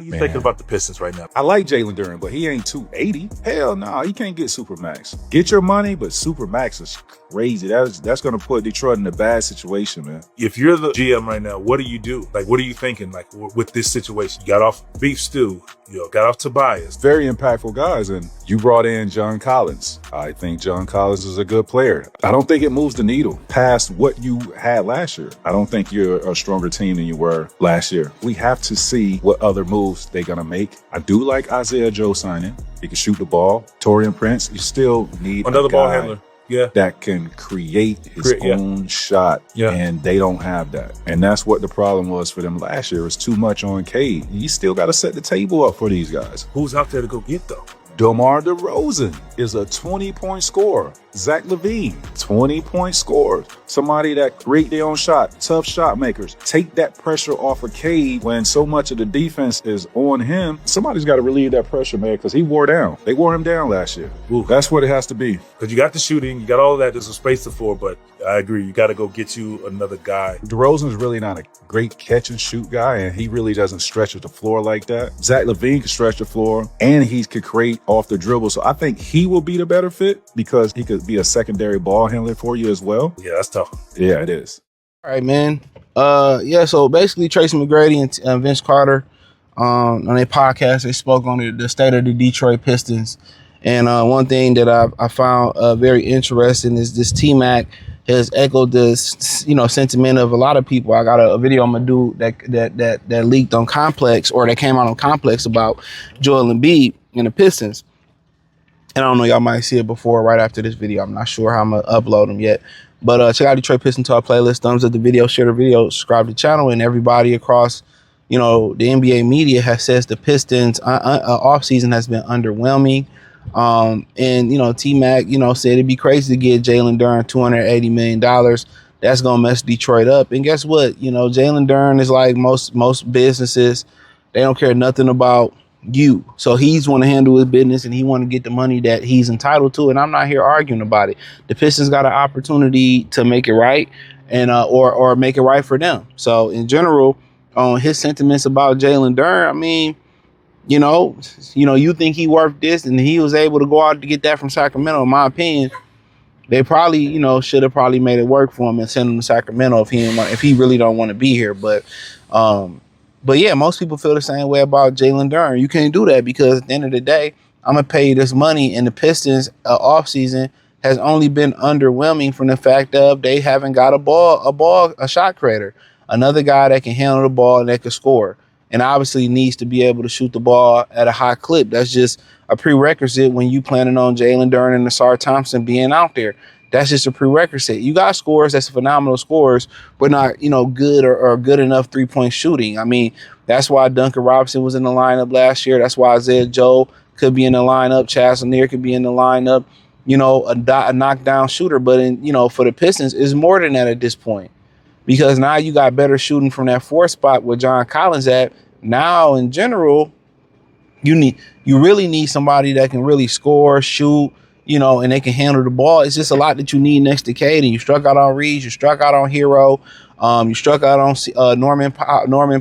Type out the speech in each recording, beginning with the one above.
you thinking about the Pistons right now? I like Jalen Duren, but he ain't 280. Hell no, he can't get Supermax. Get your money, but Supermax is crazy. That's going to put Detroit in a bad situation, man. If you're the GM right now, what do you do? Like, what are you thinking? Like, with this situation, you got off Beef Stew, got off Tobias. Very impactful guys, and you brought in John Collins. I think John Collins is a good player. I don't think it moves the needle past what you had last year. I don't think you're a stronger team than you were last year. We have to see what other moves they're going to make. I do like Isaiah Joe signing. He can shoot the ball. Taurean Prince, you still need another a guy ball handler. Yeah. That can create his own shot. Yeah. And they don't have that. And that's what the problem was for them last year. It was too much on Cade. You still got to set the table up for these guys. Who's out there to go get, though? DeMar DeRozan is a 20-point scorer. Zach LaVine, 20-point scorer. Somebody that create their own shot. Tough shot makers. Take that pressure off of Cade when so much of the defense is on him. Somebody's got to relieve that pressure, man, because he wore down. They wore him down last year. Ooh. That's what it has to be. Because you got the shooting, you got all of that. There's a space to for, but I agree. You got to go get you another guy. DeRozan's really not a great catch and shoot guy, and he really doesn't stretch the floor like that. Zach LaVine can stretch the floor, and he could create off the dribble. So I think he will be the better fit because he could be a secondary ball handler for you as well. Yeah, that's tough. Yeah, it is. All right, man. So basically Tracy McGrady and Vince Carter on their podcast, they spoke on the state of the Detroit Pistons. And one thing that I found very interesting is this T-Mac has echoed this, sentiment of a lot of people. I got a video I'm gonna do that leaked on Complex, or that came out on Complex, about Joel Embiid and the Pistons. And I don't know, y'all might see it before or right after this video. I'm not sure how I'm gonna upload them yet. But check out Detroit Pistons Talk playlist. Thumbs up the video, share the video, subscribe to the channel, and everybody across, the NBA media has says the Pistons offseason has been underwhelming. And T-Mac, said it'd be crazy to get Jalen Duren $280 million. That's gonna mess Detroit up. And guess what? Jalen Duren is like most businesses. They don't care nothing about you. So he's want to handle his business and he want to get the money that he's entitled to. And I'm not here arguing about it. The Pistons got an opportunity to make it right and or make it right for them. So in general, on his sentiments about Jalen Duren, I mean, you think he worth this, and he was able to go out to get that from Sacramento. In my opinion, they probably, should have probably made it work for him and sent him to Sacramento if he really don't want to be here. But yeah, most people feel the same way about Jalen Duren. You can't do that because at the end of the day, I'm gonna pay you this money, and the Pistons offseason has only been underwhelming from the fact of they haven't got a shot creator, another guy that can handle the ball and that can score. And obviously needs to be able to shoot the ball at a high clip. That's just a prerequisite when you planning on Jalen Duren and Nassar Thompson being out there. That's just a prerequisite. You got scorers that's phenomenal scorers, but not, good or good enough three-point shooting. I mean, that's why Duncan Robinson was in the lineup last year. That's why Isaiah Joe could be in the lineup. Chaz Lanier could be in the lineup. A knockdown shooter. But for the Pistons, it's more than that at this point. Because now you got better shooting from that 4th spot with John Collins at. Now, in general, you really need somebody that can really score, shoot, and they can handle the ball. It's just a lot that you need next to Cade. And you struck out on Reeves, you struck out on Hero, you struck out on Norman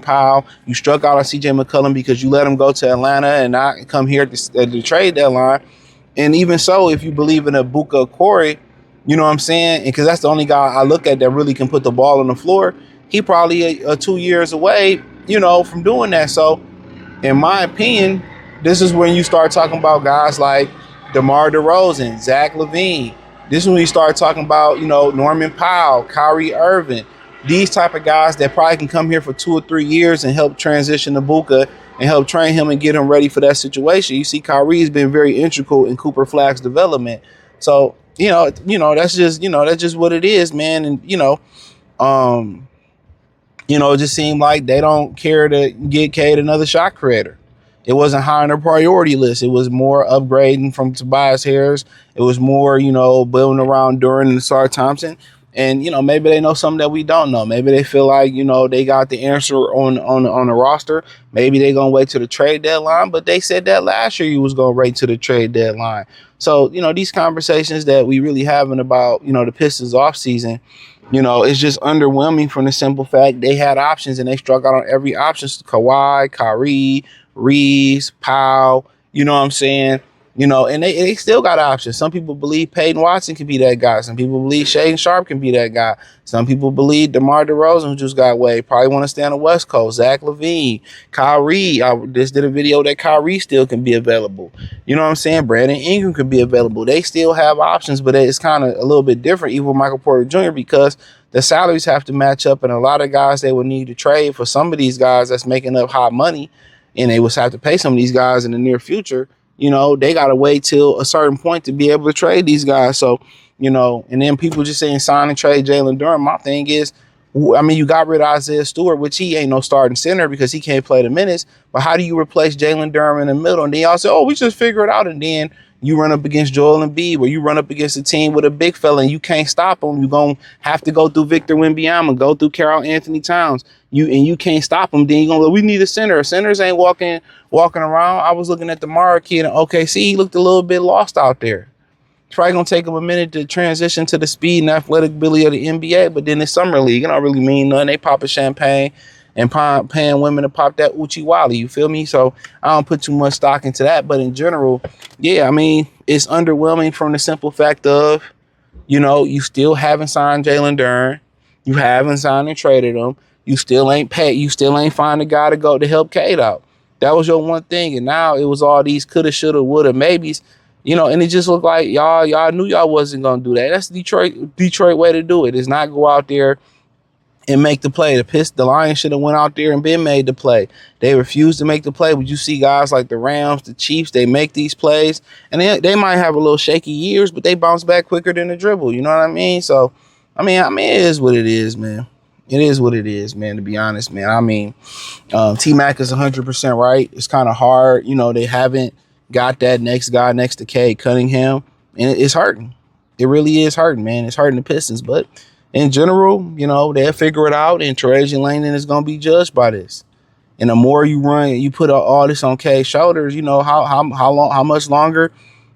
Powell, you struck out on CJ McCollum because you let him go to Atlanta and not come here at the trade deadline. And even so, if you believe in Ibuka Corey, you know what I'm saying? Because that's the only guy I look at that really can put the ball on the floor. He probably 2 years away, from doing that. So, in my opinion, this is when you start talking about guys like DeMar DeRozan, Zach LaVine. This is when you start talking about, Norman Powell, Kyrie Irving. These type of guys that probably can come here for 2 or 3 years and help transition Ibuka and help train him and get him ready for that situation. You see, Kyrie's been very integral in Cooper Flagg's development. So, that's just what it is, man. And, it just seemed like they don't care to get Cade another shot creator. It wasn't high on their priority list. It was more upgrading from Tobias Harris. It was more, building around Duren and Nassar Thompson. And, maybe they know something that we don't know. Maybe they feel like, they got the answer on the roster. Maybe they're going to wait to the trade deadline. But they said that last year you was going to wait to the trade deadline. So, these conversations that we really having about, the Pistons offseason, it's just underwhelming from the simple fact they had options and they struck out on every option. Kawhi, Kyrie, Reeves, Powell, you know what I'm saying? And they still got options. Some people believe Peyton Watson can be that guy. Some people believe Shaden Sharp can be that guy. Some people believe DeMar DeRozan, who just got waived, probably want to stay on the West Coast. Zach LaVine, Kyrie. I just did a video that Kyrie still can be available. You know what I'm saying? Brandon Ingram could be available. They still have options, but it's kind of a little bit different, even with Michael Porter Jr., because the salaries have to match up, and a lot of guys they would need to trade for some of these guys that's making up hot money, and they would have to pay some of these guys in the near future. They got to wait till a certain point to be able to trade these guys. So, and then people just saying sign and trade Jalen Duren. My thing is, you got rid of Isaiah Stewart, which he ain't no starting center because he can't play the minutes. But how do you replace Jalen Duren in the middle? And then y'all say, we just figure it out. And then you run up against Joel Embiid, or you run up against a team with a big fella and you can't stop him. You're going to have to go through Victor Wembanyama, go through Karl Anthony Towns. You can't stop him. Then you're going to go, we need a center. Centers ain't walking around. I was looking at the Mara kid in OKC. He looked a little bit lost out there. It's probably going to take him a minute to transition to the speed and athletic ability of the NBA, but then the summer league, it don't really mean nothing. They popping champagne and paying women to pop that Uchi Wally, you feel me? So I don't put too much stock into that, but in general, yeah, it's underwhelming from the simple fact of, you still haven't signed Jalen Duren. You haven't signed and traded him. You still ain't paid. You still ain't find a guy to go to help Cade out. That was your one thing, and now it was all these coulda, shoulda, woulda, maybes. And it just looked like y'all knew y'all wasn't gonna do that. That's the Detroit way to do it. Is not go out there and make the play. The Lions should have went out there and been made the play. They refused to make the play. But you see guys like the Rams, the Chiefs, they make these plays, and they might have a little shaky years, but they bounce back quicker than the dribble. You know what I mean? So, it is what it is, man. It is what it is, man, to be honest, man. T-Mac is 100% right. It's kind of hard. They haven't got that next guy next to Cade Cunningham, and it's hurting. It really is hurting, man. It's hurting the Pistons, but in general, they'll figure it out, and Tracy Langdon is going to be judged by this. And the more you run, you put all this on Cade's shoulders, how much longer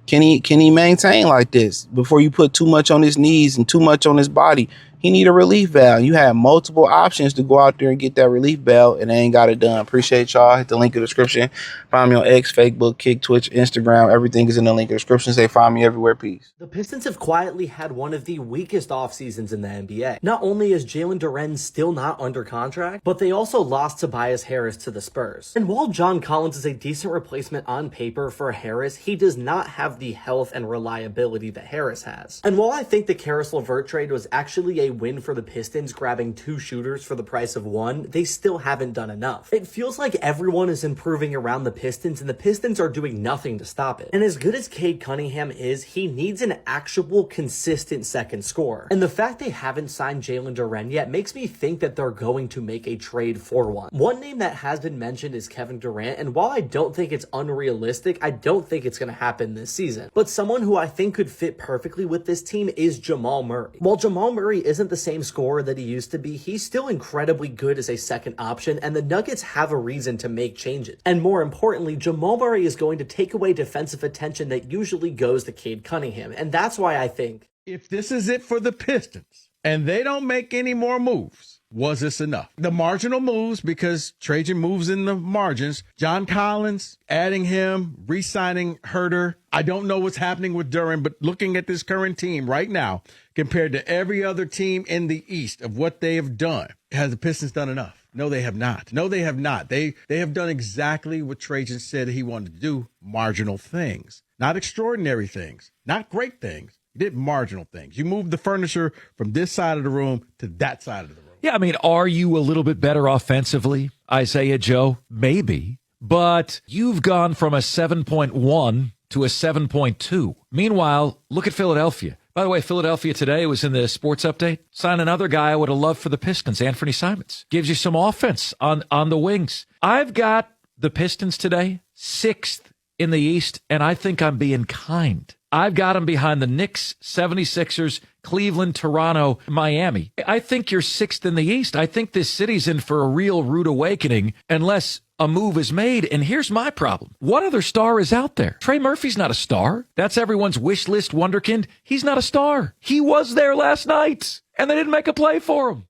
can he maintain like this before you put too much on his knees and too much on his body? He need a relief valve. You have multiple options to go out there and get that relief valve, and they ain't got it done. Appreciate y'all. Hit the link in the description. Find me on X, Facebook, Kick, Twitch, Instagram. Everything is in the link in the description. Say find me everywhere. Peace. The Pistons have quietly had one of the weakest off seasons in the NBA. Not only is Jalen Duren still not under contract, but they also lost Tobias Harris to the Spurs. And while John Collins is a decent replacement on paper for Harris, he does not have the health and reliability that Harris has. And while I think the Caris LeVert trade was actually a win for the Pistons, grabbing 2 shooters for the price of 1, they still haven't done enough. It feels like everyone is improving around the Pistons, and the Pistons are doing nothing to stop it. And as good as Cade Cunningham is, he needs an actual consistent second scorer. And the fact they haven't signed Jalen Duren yet makes me think that they're going to make a trade for one. One name that has been mentioned is Kevin Durant, and while I don't think it's unrealistic, I don't think it's going to happen this season. But someone who I think could fit perfectly with this team is Jamal Murray. While Jamal Murray isn't the same scorer that he used to be, he's still incredibly good as a second option, and the Nuggets have a reason to make changes. And more importantly, Jamal Murray is going to take away defensive attention that usually goes to Cade Cunningham, and that's why I think if this is it for the Pistons and they don't make any more moves, was this enough? The marginal moves, because Trajan moves in the margins. John Collins, adding him, re-signing Herter. I don't know what's happening with Duren, but looking at this current team right now, compared to every other team in the East of what they have done, has the Pistons done enough? No, they have not. No, they have not. They have done exactly what Trajan said he wanted to do. Marginal things. Not extraordinary things. Not great things. You did marginal things. You moved the furniture from this side of the room to that side of the room. Yeah, are you a little bit better offensively, Isaiah Joe? Maybe. But you've gone from a 7.1 to a 7.2. Meanwhile, look at Philadelphia. By the way, Philadelphia today was in the sports update. Sign another guy I would have loved for the Pistons, Anthony Simons. Gives you some offense on the wings. I've got the Pistons today, 6th in the East, and I think I'm being kind. I've got them behind the Knicks, 76ers, Cleveland, Toronto, Miami. I think you're 6th in the East. I think this city's in for a real rude awakening unless a move is made. And here's my problem. What other star is out there? Trey Murphy's not a star. That's everyone's wish list wonderkind. He's not a star. He was there last night, and they didn't make a play for him.